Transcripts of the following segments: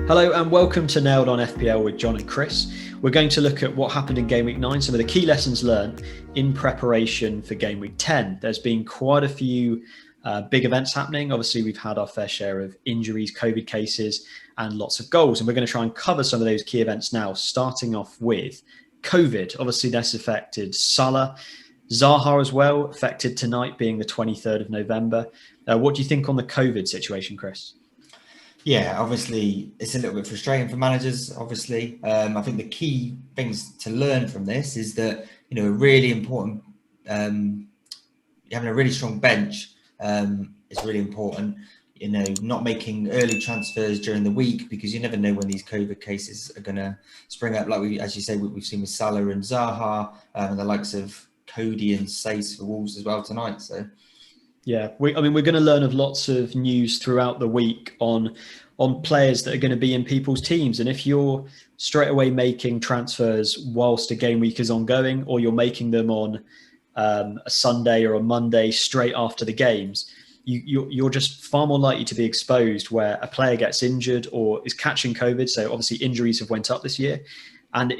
Hello and welcome to Nailed on FPL with John and Kris. We're going to look at what happened in Gameweek 9, some of the key lessons learned in preparation for Gameweek 10. There's been quite a few big events happening. Obviously, we've had our fair share of injuries, COVID cases, and lots of goals. And we're going to try and cover some of those key events now, starting off with COVID. Obviously, that's affected Salah. Zaha as well, affected tonight being the 23rd of November. What do you think on the COVID situation, Kris? Yeah, obviously, it's a little bit frustrating for managers, obviously. I think the key things to learn from this is that, a really important, having a really strong bench is really important. Not making early transfers during the week because you never know when these COVID cases are going to spring up. Like as you say, we've seen with Salah and Zaha and the likes of Cody and Sace for Wolves as well tonight. So. Yeah, we're going to learn of lots of news throughout the week on players that are going to be in people's teams. And if you're straight away making transfers whilst a game week is ongoing, or you're making them on a Sunday or a Monday straight after the games, you're just far more likely to be exposed where a player gets injured or is catching COVID. So obviously injuries have went up this year. And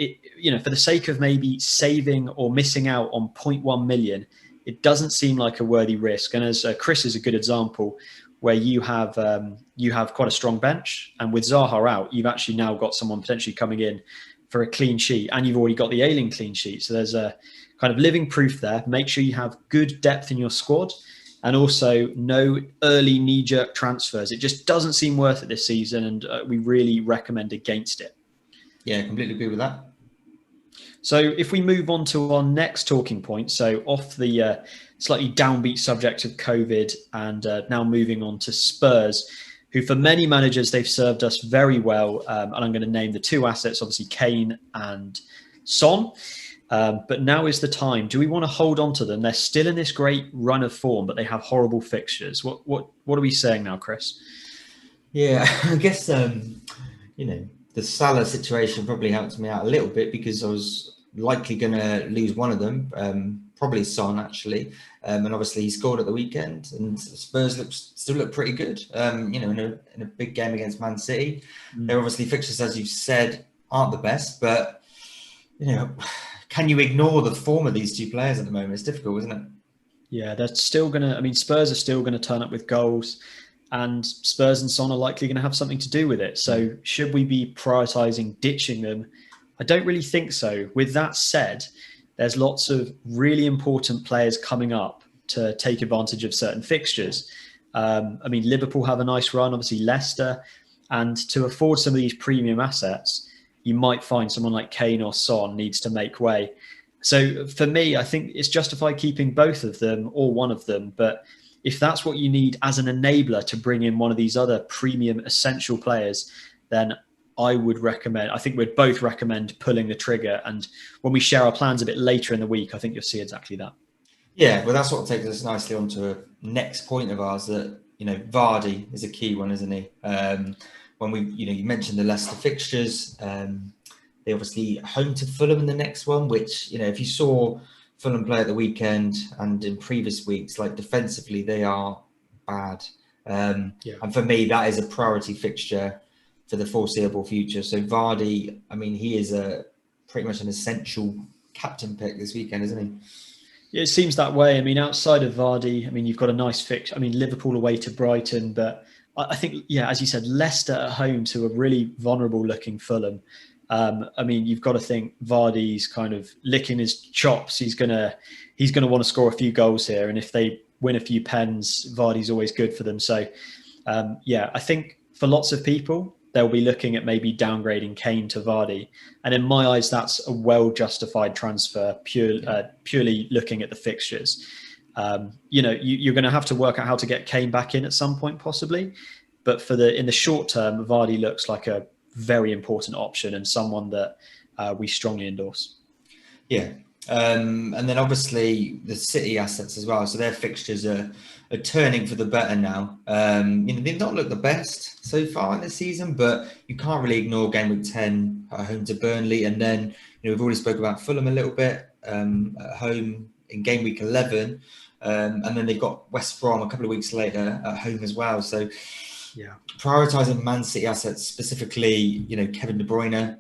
for the sake of maybe saving or missing out on 0.1 million, it doesn't seem like a worthy risk. And as Kris is a good example, where you have quite a strong bench, and with Zaha out, you've actually now got someone potentially coming in for a clean sheet, and you've already got the Ayling clean sheet. So there's a kind of living proof there. Make sure you have good depth in your squad, and also no early knee-jerk transfers. It just doesn't seem worth it this season, and we really recommend against it. Yeah, completely agree with that. So if we move on to our next talking point, so off the slightly downbeat subject of COVID and now moving on to Spurs, who for many managers, they've served us very well. And I'm going to name the two assets, obviously Kane and Son. But now is the time. Do we want to hold on to them? They're still in this great run of form, but they have horrible fixtures. What are we saying now, Kris? Yeah, I guess, the Salah situation probably helped me out a little bit because I was likely going to lose one of them, probably Son actually, and obviously he scored at the weekend, and Spurs still look pretty good. In a big game against Man City, Their obviously fixtures, as you've said, aren't the best, but can you ignore the form of these two players at the moment? It's difficult, isn't it? Yeah, they're still going to. I mean, Spurs are still going to turn up with goals. And Spurs and Son are likely going to have something to do with it. So should we be prioritising ditching them? I don't really think so. With that said, there's lots of really important players coming up to take advantage of certain fixtures. Liverpool have a nice run, obviously Leicester. And to afford some of these premium assets, you might find someone like Kane or Son needs to make way. So for me, I think it's justified keeping both of them or one of them. But if that's what you need as an enabler to bring in one of these other premium essential players, then I think we'd both recommend pulling the trigger. And when we share our plans a bit later in the week, I think you'll see exactly that. Yeah, well, that sort of takes us nicely on to a next point of ours that, Vardy is a key one, isn't he? When you mentioned the Leicester fixtures, they obviously home to Fulham in the next one, which, if you saw Fulham play at the weekend and in previous weeks, like defensively, they are bad. And for me, that is a priority fixture for the foreseeable future. So Vardy, he is pretty much an essential captain pick this weekend, isn't he? It seems that way. Outside of Vardy, you've got a nice fix. Liverpool away to Brighton, but I think, as you said, Leicester at home to a really vulnerable looking Fulham. You've got to think Vardy's kind of licking his chops. He's gonna want to score a few goals here, and if they win a few pens, Vardy's always good for them. So, I think for lots of people, they'll be looking at maybe downgrading Kane to Vardy, and in my eyes, that's a well-justified transfer. Purely looking at the fixtures, you're going to have to work out how to get Kane back in at some point, possibly, but in the short term, Vardy looks like a very important option and someone that we strongly endorse. Yeah. And then obviously the City assets as well. So their fixtures are turning for the better now. They've not looked the best so far in the season, but you can't really ignore Gameweek 10 at home to Burnley. And then, we've already spoke about Fulham a little bit at home in Gameweek 11. And then they've got West Brom a couple of weeks later at home as well. So Yeah. Prioritising Man City assets, specifically, you know, Kevin De Bruyne,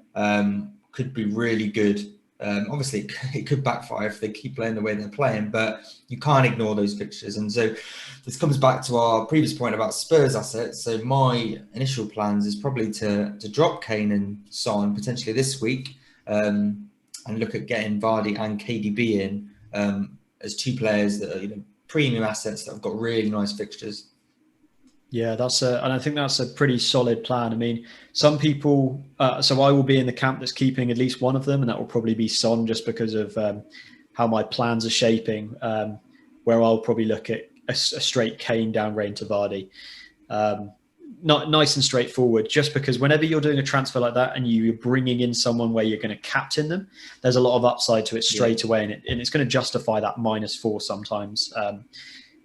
could be really good. Obviously, it could backfire if they keep playing the way they're playing, but you can't ignore those fixtures. And so this comes back to our previous point about Spurs assets. So my initial plans is probably to drop Kane and Son potentially this week, and look at getting Vardy and KDB in as two players that are, you know, premium assets that have got really nice fixtures. Yeah, and I think that's a pretty solid plan. I mean, some people, so I will be in the camp that's keeping at least one of them, and that will probably be Son, just because of how my plans are shaping, where I'll probably look at a straight Kane down Rain to Vardy. Not nice and straightforward, just because whenever you're doing a transfer like that and you're bringing in someone where you're going to captain them, there's a lot of upside to it straight away, and it's going to justify that -4 sometimes.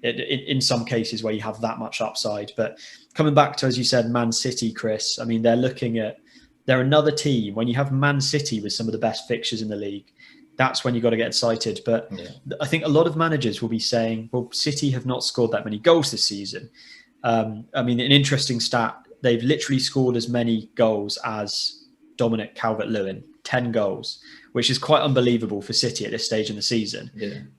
In some cases where you have that much upside. But coming back to, as you said, Man City, Kris, I mean, they're another team. When you have Man City with some of the best fixtures in the league, that's when you've got to get excited. But I think a lot of managers will be saying, well, City have not scored that many goals this season. I mean, an interesting stat, they've literally scored as many goals as Dominic Calvert-Lewin, 10 goals, which is quite unbelievable for City at this stage in the season.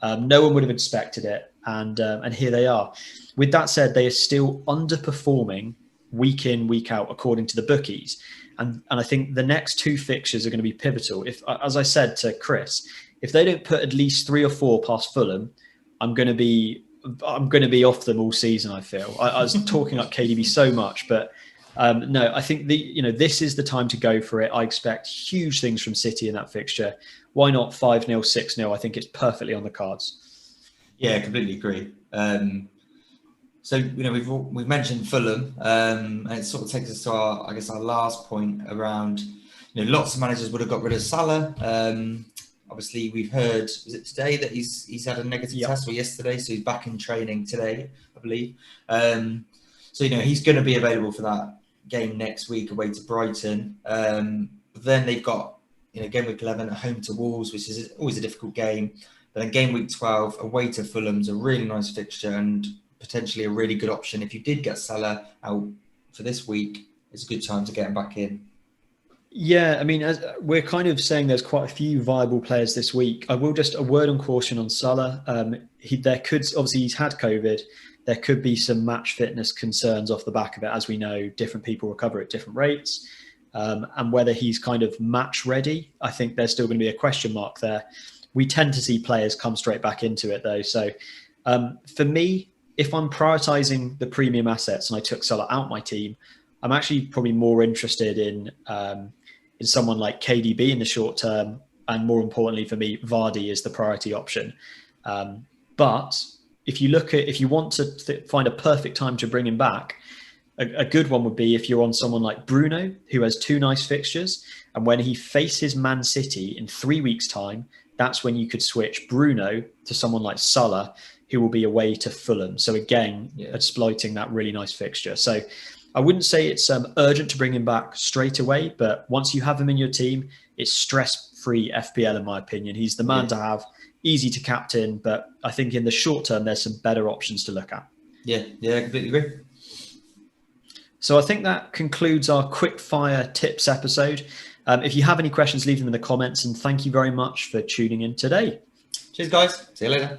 No one would have expected it. And here they are. With that said, they are still underperforming week in, week out, according to the bookies. And I think the next two fixtures are going to be pivotal. If, as I said to Kris, if they don't put at least 3 or 4 past Fulham, I'm going to be off them all season. I feel I was talking up KDB so much, but no, I think this is the time to go for it. I expect huge things from City in that fixture. Why not 5-0, 6-0? I think it's perfectly on the cards. Yeah, completely agree. So, you know, we've mentioned Fulham, and it sort of takes us to our last point around, you know, lots of managers would have got rid of Salah. Obviously, we've heard, was it today that he's had a negative test, or yesterday? So he's back in training today, I believe. So, you know, he's going to be available for that game next week away to Brighton. Then they've got, you know, Gameweek 11 at home to Wolves, which is always a difficult game. But then Gameweek 12 away to Fulham's a really nice fixture and potentially a really good option. If you did get Salah out for this week, it's a good time to get him back in. Yeah, I mean, as we're kind of saying, there's quite a few viable players this week. I will just a word on caution on Salah. There could, obviously he's had COVID. There could be some match fitness concerns off the back of it. As we know, different people recover at different rates. And whether he's kind of match ready, I think there's still going to be a question mark there. We tend to see players come straight back into it though. So for me, if I'm prioritizing the premium assets and I took Salah out my team, I'm actually probably more interested in someone like KDB in the short term. And more importantly for me, Vardy is the priority option. But if you want to find a perfect time to bring him back, a good one would be if you're on someone like Bruno, who has 2 nice fixtures. And when he faces Man City in 3 weeks' time, that's when you could switch Bruno to someone like Salah, who will be away to Fulham. So again, exploiting that really nice fixture. So I wouldn't say it's urgent to bring him back straight away, but once you have him in your team, it's stress-free FPL in my opinion. He's the man to have, easy to captain, but I think in the short term, there's some better options to look at. Yeah, completely agree. So I think that concludes our quick fire tips episode. If you have any questions, leave them in the comments, and thank you very much for tuning in today. Cheers, guys. See you later.